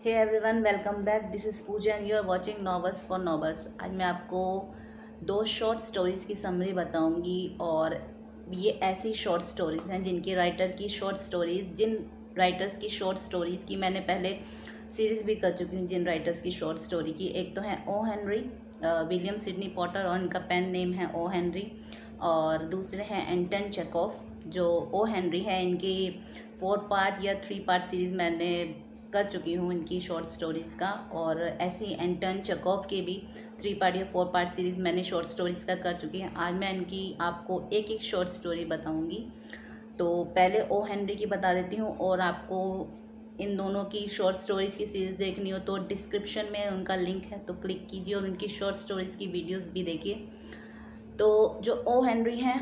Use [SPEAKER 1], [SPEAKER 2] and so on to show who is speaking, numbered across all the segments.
[SPEAKER 1] Hey everyone, welcome back. This is Pooja and you are watching novels for novels. आज मैं आपको दो short stories की समरी बताऊंगी और ये ऐसी शॉर्ट स्टोरीज़ हैं जिनकी राइटर की शॉर्ट स्टोरीज़ जिन राइटर्स की शॉर्ट स्टोरीज़ की मैंने पहले सीरीज़ भी कर चुकी हूँ। जिन राइटर्स की शॉर्ट स्टोरी की, एक तो है O Henry, William Sydney Porter, और इनका पेन नेम है ओ हेनरी। और दूसरे हैं एंटन चेकोव। जो ओ हेनरी है, इनकी 4 पार्ट या 3 पार्ट सीरीज़ मैंने कर चुकी हूँ इनकी शॉर्ट स्टोरीज़ का। और ऐसी एंटन चेकोव के भी 3 पार्ट या 4 पार्ट सीरीज़ मैंने शॉर्ट स्टोरीज़ का कर चुकी हैं। आज मैं इनकी आपको एक एक शॉर्ट स्टोरी बताऊँगी। तो पहले ओ हेनरी की बता देती हूँ, और आपको इन दोनों की शॉर्ट स्टोरीज़ की सीरीज़ देखनी हो तो डिस्क्रिप्शन में उनका लिंक है, तो क्लिक कीजिए और उनकी शॉर्ट स्टोरीज़ की वीडियोज़ भी देखिए। तो जो ओ हेनरी हैं,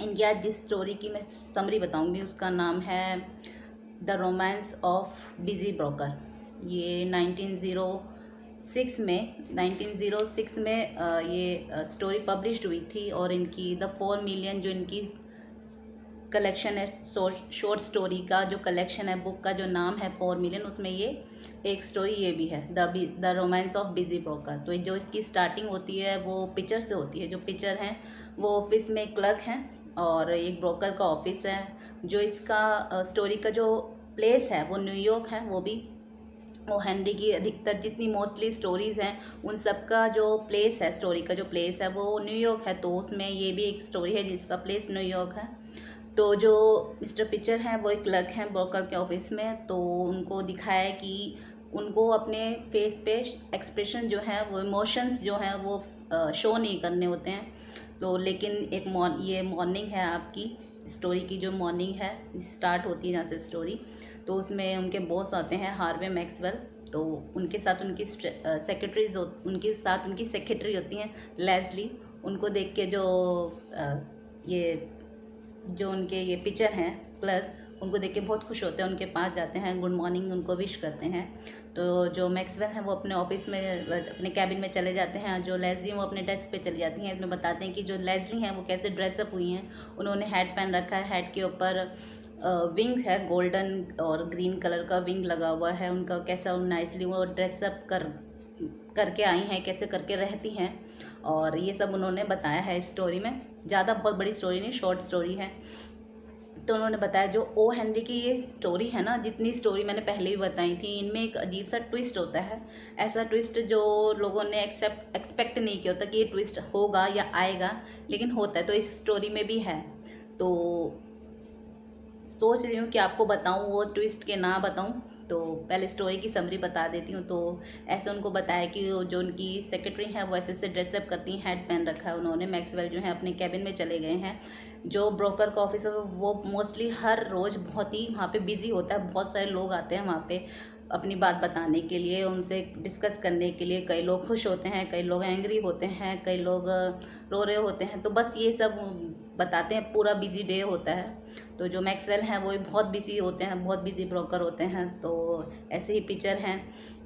[SPEAKER 1] इनकी आज जिस स्टोरी की मैं समरी बताऊंगी उसका नाम है the romance of busy broker. ये 1906 में ये स्टोरी पब्लिश्ड हुई थी। और इनकी द 4 मिलियन जो इनकी कलेक्शन है, शॉर्ट स्टोरी का जो कलेक्शन है, बुक का जो नाम है 4 मिलियन, उसमें ये एक स्टोरी ये भी है, the romance of busy broker. तो जो इसकी स्टार्टिंग होती है वो पिक्चर से होती है। जो पिक्चर है वो ऑफिस में क्लर्क हैं और एक ब्रोकर का ऑफिस है। जो इसका स्टोरी का जो प्लेस है वो न्यूयॉर्क है। वो भी ओ हेनरी की अधिकतर जितनी मोस्टली स्टोरीज़ हैं उन सब का जो प्लेस है, स्टोरी का जो प्लेस है वो न्यूयॉर्क है। तो उसमें ये भी एक स्टोरी है जिसका प्लेस न्यूयॉर्क है। तो जो मिस्टर पिक्चर हैं वो एक क्लर्क हैं ब्रोकर के ऑफिस में। तो उनको दिखाया है कि उनको अपने फेस पे एक्सप्रेशन जो है वो इमोशंस जो हैं वो शो नहीं करने होते हैं। तो लेकिन ये मॉर्निंग है आपकी स्टोरी की, जो मॉर्निंग है स्टार्ट होती है जहाँ से स्टोरी। तो उसमें उनके बॉस आते हैं हार्वे मैक्सवेल। तो उनके साथ उनकी सेक्रेटरी होती हैं लेस्ली। उनको देख के ये जो उनके ये पिक्चर हैं क्लर्क, उनको देख के बहुत खुश होते हैं, उनके पास जाते हैं, गुड मॉर्निंग उनको विश करते हैं। तो जो मैक्सवेल हैं वो अपने ऑफिस में अपने कैबिन में चले जाते हैं। जो लेस्ली वो अपने डेस्क पे चली जाती हैं। इसमें बताते हैं कि जो लेस्ली हैं वो कैसे ड्रेसअप हुई हैं। उन्होंने हैट पहन रखा है, हैट के ऊपर विंग्स है, गोल्डन और ग्रीन कलर का विंग लगा हुआ है। उनका कैसा नाइसली वो ड्रेसअप करके आई हैं, कैसे करके रहती हैं, और ये सब उन्होंने बताया है इस स्टोरी में। ज़्यादा बहुत बड़ी स्टोरी नहीं, शॉर्ट स्टोरी है। तो उन्होंने बताया जो ओ हेनरी की ये स्टोरी है ना, जितनी स्टोरी मैंने पहले भी बताई थी, इनमें एक अजीब सा ट्विस्ट होता है। ऐसा ट्विस्ट जो लोगों ने एक्सपेक्ट नहीं किया होता कि ये ट्विस्ट होगा या आएगा, लेकिन होता है। तो इस स्टोरी में भी है। तो सोच रही हूँ कि आपको बताऊँ वो ट्विस्ट के ना बताऊँ। तो पहले स्टोरी की समरी बता देती हूँ। तो ऐसे उनको बताया कि जो उनकी सेक्रेटरी हैं वो ऐसे ड्रेसअप करती हैं, हैट पहन रखा है उन्होंने। मैक्सवेल जो है अपने कैबिन में चले गए हैं। जो ब्रोकर का ऑफिस है वो मोस्टली हर रोज़ बहुत ही वहाँ पे बिजी होता है। बहुत सारे लोग आते हैं वहाँ पे अपनी बात बताने के लिए, उनसे डिस्कस करने के लिए। कई लोग खुश होते हैं, कई लोग एंग्री होते हैं, कई लोग रो रहे होते हैं। तो बस ये सब बताते हैं, पूरा बिजी डे होता है। तो जो मैक्सवेल हैं वो बहुत बिजी होते हैं, बहुत बिजी ब्रोकर होते हैं। तो ऐसे ही पिक्चर हैं।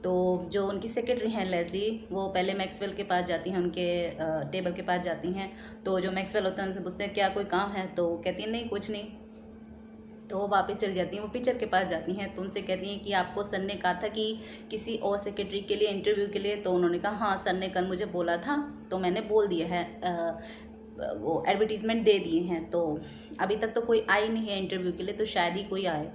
[SPEAKER 1] तो जो उनकी सेक्रेटरी हैं लेस्ली, वो पहले मैक्सवेल के पास जाती हैं, उनके टेबल के पास जाती हैं। तो जो मैक्सवेल होते हैं उनसे पूछते हैं क्या कोई काम है। तो कहती हैं नहीं कुछ नहीं। तो वो वापस चली जाती हैं, वो पिक्चर के पास जाती हैं। तो उनसे कहती हैं कि आपको सर ने कहा था कि किसी और सेक्रेटरी के लिए इंटरव्यू के लिए। तो उन्होंने कहा हाँ सर ने कल मुझे बोला था, तो मैंने बोल दिया है, वो एडवर्टीज़मेंट दे दिए हैं। तो अभी तक तो कोई आई नहीं है इंटरव्यू के लिए, तो शायद ही कोई आए।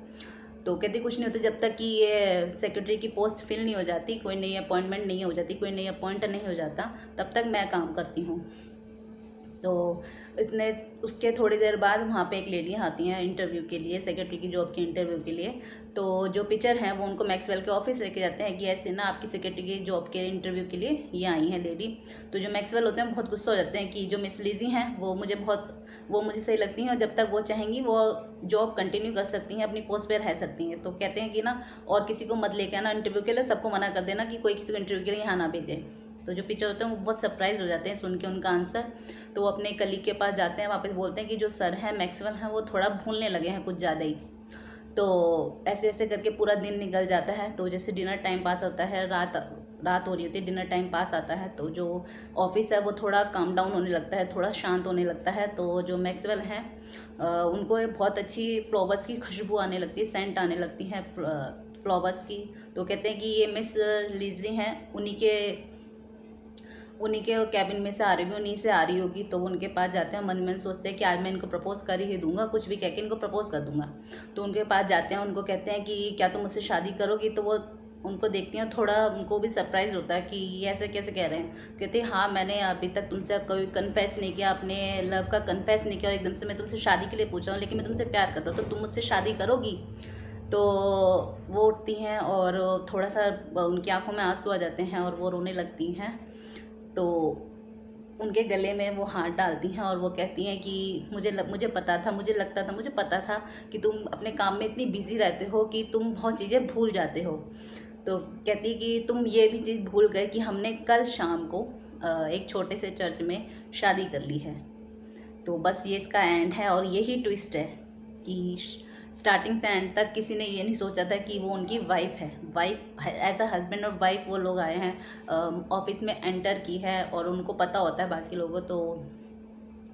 [SPEAKER 1] तो कहते कुछ नहीं होता जब तक कि ये सेक्रेटरी की पोस्ट फिल नहीं हो जाती, कोई नई अपॉइंटमेंट नहीं हो जाती, कोई नई अपॉइंट नहीं हो जाता, तब तक मैं काम करती हूँ। तो इसने उसके थोड़ी देर बाद वहाँ पे एक लेडी आती हैं इंटरव्यू के लिए, सेक्रेटरी की जॉब के इंटरव्यू के लिए। तो जो पिक्चर हैं वो उनको मैक्सवेल के ऑफिस लेके जाते हैं कि ऐसे ना आपकी सेक्रेटरी की जॉब के इंटरव्यू के लिए ये आई हैं लेडी। तो जो मैक्सवेल होते हैं बहुत गुस्सा हो जाते हैं कि जो मिस लिजी हैं वो मुझे सही लगती हैं, और जब तक वो चाहेंगी वो जॉब कंटिन्यू कर सकती हैं, अपनी पोस्ट पर रह सकती हैं। तो कहते हैं कि ना और किसी को मत लेके आना इंटरव्यू के लिए, सबको मना कर देना कि कोई किसी को इंटरव्यू के लिए यहाँ ना भेजे। तो जो पिक्चर होते हैं वो बहुत सरप्राइज हो जाते हैं सुन के उनका आंसर। तो वो अपने कलीग के पास जाते हैं, वापस बोलते हैं कि जो सर है मैक्सवेल हैं वो थोड़ा भूलने लगे हैं कुछ ज़्यादा ही। तो ऐसे ऐसे करके पूरा दिन निकल जाता है। तो जैसे डिनर टाइम पास होता है, रात हो रही होती है, डिनर टाइम पास आता है। तो जो ऑफिस है वो थोड़ा काम डाउन होने लगता है, थोड़ा शांत होने लगता है। तो जो मैक्सवेल हैं उनको बहुत अच्छी फ्लावर्स की खुशबू आने लगती है, सेंट आने लगती है फ्लावर्स की। तो कहते हैं कि ये मिस लिजली हैं, उन्हीं के कैबिन में से आ रही होगी, उन्हीं से आ रही होगी। तो वो उनके पास जाते हैं, मन में सोचते हैं कि आज मैं इनको प्रपोज कर ही दूंगा, कुछ भी कह के इनको प्रपोज कर दूंगा। तो उनके पास जाते हैं, उनको कहते हैं कि क्या तुम मुझसे शादी करोगी। तो वो उनको देखती हैं, थोड़ा उनको भी सरप्राइज होता है कि ये ऐसे कैसे कह रहे हैं। कहते हैं हाँ, मैंने अभी तक तुमसे कोई कन्फेस नहीं किया, अपने लव का कन्फेस नहीं किया, और एकदम से मैं तुमसे शादी के लिए पूछा हूँ, लेकिन मैं तुमसे प्यार करता हूँ, तो तुम मुझसे शादी करोगी। तो वो उठती हैं और थोड़ा सा उनकी आंखों में आंसू आ जाते हैं और वो रोने लगती हैं। तो उनके गले में वो हाथ डालती हैं और वो कहती हैं कि मुझे पता था कि तुम अपने काम में इतनी बिजी रहते हो कि तुम बहुत चीज़ें भूल जाते हो। तो कहती कि तुम ये भी चीज़ भूल गए कि हमने कल शाम को एक छोटे से चर्च में शादी कर ली है। तो बस ये इसका एंड है और यही ट्विस्ट है कि स्टार्टिंग से एंड तक किसी ने ये नहीं सोचा था कि वो उनकी वाइफ एज अ हस्बैंड और वाइफ वो लोग आए हैं, ऑफिस में एंटर की है और उनको पता होता है बाकी लोगों। तो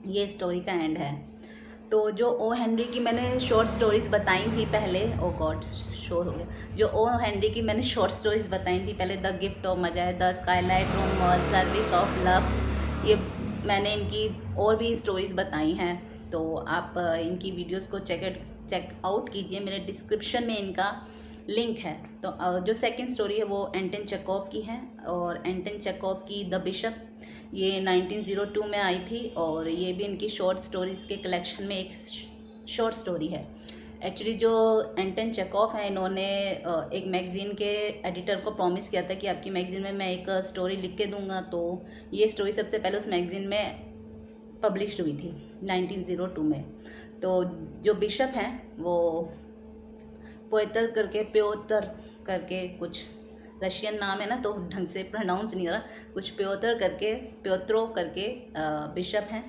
[SPEAKER 1] ये स्टोरी का एंड है। तो जो ओ हेनरी की मैंने शॉर्ट स्टोरीज़ बताई थी पहले, ओ गॉड शोर हो गया, जो ओ हेनरी की मैंने शॉर्ट स्टोरीज़ बताई थी पहले, द गिफ्ट ऑफ मजा है, द स्काईलाइट रूम और सर्विस ऑफ लव, ये मैंने इनकी और भी स्टोरीज़ बताई हैं। तो आप इनकी वीडियोस को चेक आउट कीजिए, मेरे डिस्क्रिप्शन में इनका लिंक है। तो जो सेकंड स्टोरी है वो एंटन चेकोव की है, और एंटन चेकोव की द बिशप, ये 1902 में आई थी, और ये भी इनकी शॉर्ट स्टोरीज़ के कलेक्शन में एक शॉर्ट स्टोरी है। एक्चुअली जो एंटन चेकोव है, इन्होंने एक मैगज़ीन के एडिटर को प्रॉमिस किया था कि आपकी मैगज़ीन में मैं एक स्टोरी लिख के दूंगा। तो ये स्टोरी सबसे पहले उस मैगज़ीन में पब्लिश हुई थी 1902 में। तो जो बिशप हैं वो प्योतर करके कुछ रशियन नाम है ना, तो ढंग से प्रोनाउंस नहीं हो रहा, कुछ प्योत्रो करके बिशप हैं।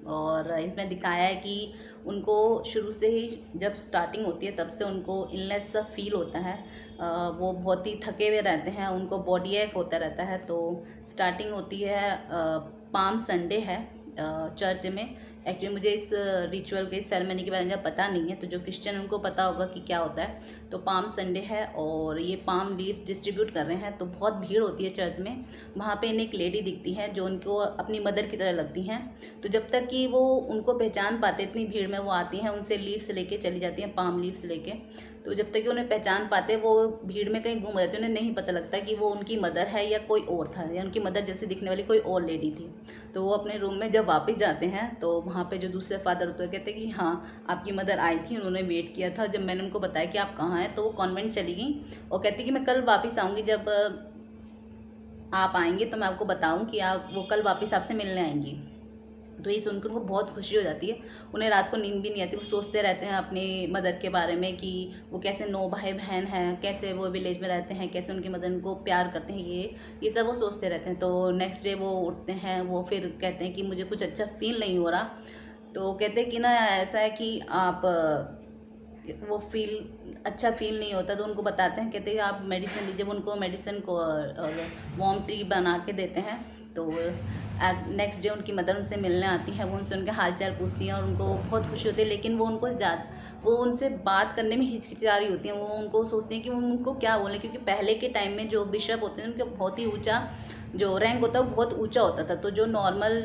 [SPEAKER 1] और इसमें दिखाया है कि उनको शुरू से ही जब स्टार्टिंग होती है तब से उनको इलनेस सा फील होता है, वो बहुत ही थके हुए रहते हैं, उनको बॉडी एक होता रहता है। तो स्टार्टिंग होती है, पाम संडे है चर्च में। एक्चुअली मुझे इस रिचुअल के सेरेमनी के बारे में पता नहीं है, तो जो क्रिश्चियन उनको पता होगा कि क्या होता है। तो पाम संडे है और ये पाम लीव्स डिस्ट्रीब्यूट कर रहे हैं, तो बहुत भीड़ होती है चर्च में। वहाँ पे इन्हें एक लेडी दिखती है जो उनको अपनी मदर की तरह लगती हैं। तो जब तक कि वो उनको पहचान पाते, इतनी भीड़ में वो आती हैं, उनसे लीव्स लेके चली जाती हैं, पाम लीव्स लेके। तो जब तक कि उन्हें पहचान पाते, वो भीड़ में कहीं गुम जाते, उन्हें नहीं पता लगता कि वो उनकी मदर है या कोई और था, या उनकी मदर जैसे दिखने वाली कोई और लेडी थी। तो वो अपने रूम में जब वापस जाते हैं तो वहाँ पे जो दूसरे फादर होते हैं कहते हैं कि हाँ, आपकी मदर आई थी, उन्होंने वेट किया था। जब मैंने उनको बताया कि आप कहाँ हैं, तो वो कॉन्वेंट चली गई और कहती कि मैं कल वापस आऊँगी, जब आप आएंगे तो मैं आपको बताऊँ कि वो कल वापस आपसे मिलने आएंगी। तो ये सुनकर उनको बहुत खुशी हो जाती है। उन्हें रात को नींद भी नहीं आती, वो सोचते रहते हैं अपनी मदर के बारे में कि वो कैसे 9 भाई बहन हैं, कैसे वो विलेज में रहते हैं, कैसे उनकी मदर उनको प्यार करते हैं, ये सब वो सोचते रहते हैं। तो नेक्स्ट डे वो उठते हैं, वो फिर कहते हैं कि मुझे कुछ अच्छा फील नहीं हो रहा। तो कहते हैं कि ना ऐसा है कि आप वो अच्छा फील नहीं होता, तो उनको बताते हैं, कहते हैं आप मेडिसिन लीजिए। उनको मेडिसिन को वार्म टी बना के देते हैं। तो नेक्स्ट डे उनकी मदर उनसे मिलने आती है, वो उनसे उनके हाल चाल पूछती हैं और उनको बहुत खुशी होती है। लेकिन वो उनसे बात करने में हिचकिचा रही होती हैं। वो उनको सोचती हैं कि वो उनको क्या बोलें, क्योंकि पहले के टाइम में जो बिशप होते हैं उनका बहुत ही ऊंचा जो रैंक होता है वो बहुत ऊंचा होता था। तो जो नॉर्मल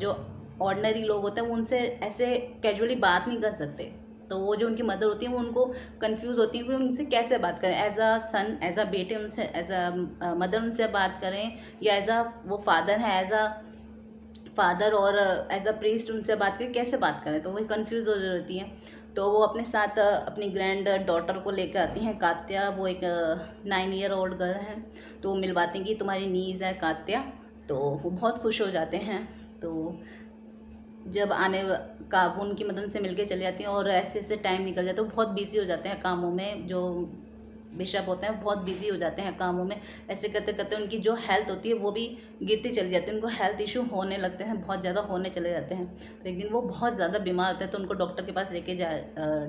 [SPEAKER 1] जो ऑर्डिनरी लोग होते हैं वो उनसे ऐसे कैजुअली बात नहीं कर सकते। तो वो जो उनकी मदर होती है वो उनको कंफ्यूज होती है कि उनसे कैसे बात करें, as a sun, as a बेटे उनसे, एज अ मदर उनसे बात करें, या एज अ वो फादर है, एज अ फादर और एज अ प्रीस्ट उनसे बात करें, कैसे बात करें। तो वो कंफ्यूज हो रहती हैं। तो वो अपने साथ अपनी ग्रैंड डॉटर को लेकर आती हैं, कात्या, वो एक 9 ईयर ओल्ड गर्ल है। तो वो मिलवाती हैं कि तुम्हारी नीज़ है कात्या। तो वो बहुत खुश हो जाते हैं। तो जब आने का वो उनकी मदद से मिलके चले जाती हैं और ऐसे ऐसे टाइम निकल जाता है। वो बहुत बिजी हो जाते हैं कामों में, जो बिशप होते हैं बहुत बिजी हो जाते हैं कामों में। ऐसे करते करते उनकी जो हेल्थ होती है वो भी गिरती चली जाती है, उनको हेल्थ इशू होने लगते हैं, बहुत ज़्यादा होने चले जाते हैं। तो एक दिन वो बहुत ज़्यादा बीमार होते हैं, तो उनको डॉक्टर के पास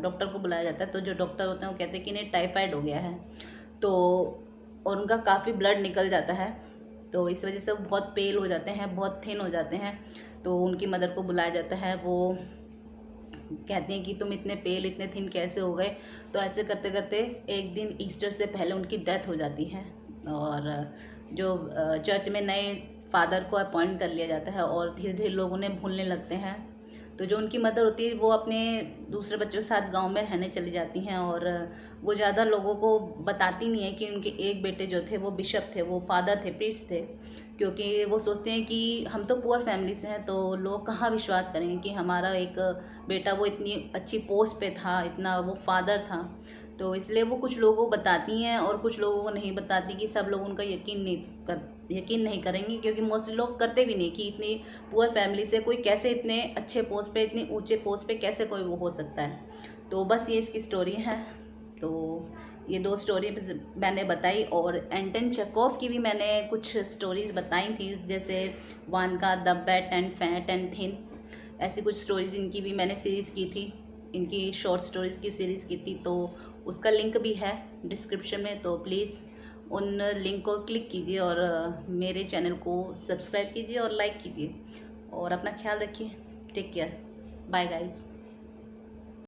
[SPEAKER 1] डॉक्टर को बुलाया जाता है। तो जो डॉक्टर होते हैं वो कहते हैं कि इन्हें टाइफाइड हो गया है। तो और उनका काफ़ी ब्लड निकल जाता है, तो इस वजह से वो बहुत पेल हो जाते हैं, बहुत थिन हो जाते हैं। तो उनकी मदर को बुलाया जाता है, वो कहते हैं कि तुम इतने पेल इतने थिन कैसे हो गए। तो ऐसे करते करते एक दिन ईस्टर से पहले उनकी डेथ हो जाती है और जो चर्च में नए फादर को अपॉइंट कर लिया जाता है और धीरे धीरे लोग उन्हें भूलने लगते हैं। तो जो उनकी मदर होती है वो अपने दूसरे बच्चों के साथ गांव में रहने चली जाती हैं और वो ज़्यादा लोगों को बताती नहीं है कि उनके एक बेटे जो थे वो बिशप थे, वो फादर थे, प्रीस्ट थे, क्योंकि वो सोचते हैं कि हम तो पुअर फैमिली से हैं, तो लोग कहाँ विश्वास करेंगे कि हमारा एक बेटा वो इतनी अच्छी पोस्ट पे था, इतना वो फादर था। तो इसलिए वो कुछ लोगों को बताती हैं और कुछ लोगों को नहीं बताती कि सब लोग उनका यकीन नहीं करेंगे, क्योंकि मोस्टली लोग करते भी नहीं कि इतनी पुअर फैमिली से कोई कैसे इतने अच्छे पोस्ट पे, इतने ऊंचे पोस्ट पे कैसे कोई वो हो सकता है। तो बस ये इसकी स्टोरी है। तो ये 2 स्टोरी मैंने बताई और एंटन चेखोव की भी मैंने कुछ स्टोरीज़ बताई थी, जैसे वानका, the bat and fat and thin, ऐसी कुछ स्टोरीज़ इनकी भी मैंने सीरीज़ की थी, इनकी शॉर्ट स्टोरीज़ की सीरीज़ की थी। तो उसका लिंक भी है डिस्क्रिप्शन में, तो प्लीज़ उन लिंक को क्लिक कीजिए और मेरे चैनल को सब्सक्राइब कीजिए और लाइक कीजिए और अपना ख्याल रखिए। Take care, bye guys.